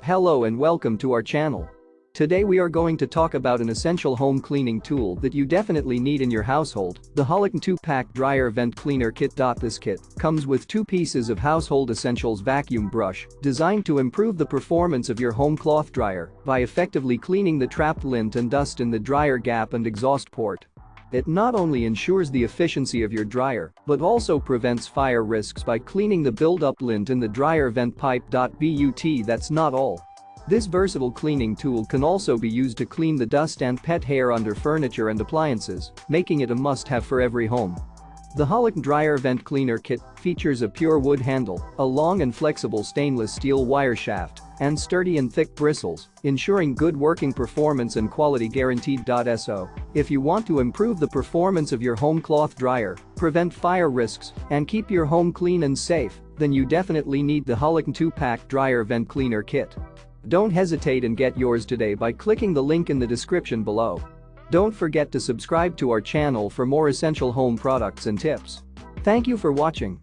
Hello and welcome to our channel. Today we are going to talk about an essential home cleaning tool that you definitely need in your household, the Holikme 2-pack dryer vent cleaner kit. This kit comes with 2 pieces of household essentials: vacuum brush, designed to improve the performance of your home cloth dryer by effectively cleaning the trapped lint and dust in the dryer gap and exhaust port. It not only ensures the efficiency of your dryer, but also prevents fire risks by cleaning the build-up lint in the dryer vent pipe. But that's not all. This versatile cleaning tool can also be used to clean the dust and pet hair under furniture and appliances, making it a must-have for every home. The Holikme dryer vent cleaner kit features a pure wood handle, a long and flexible stainless steel wire shaft, and sturdy and thick bristles, ensuring good working performance and quality guaranteed. So, if you want to improve the performance of your home cloth dryer, prevent fire risks, and keep your home clean and safe, then you definitely need the Holikme 2-pack dryer vent cleaner kit. Don't hesitate and get yours today by clicking the link in the description below. Don't forget to subscribe to our channel for more essential home products and tips. Thank you for watching.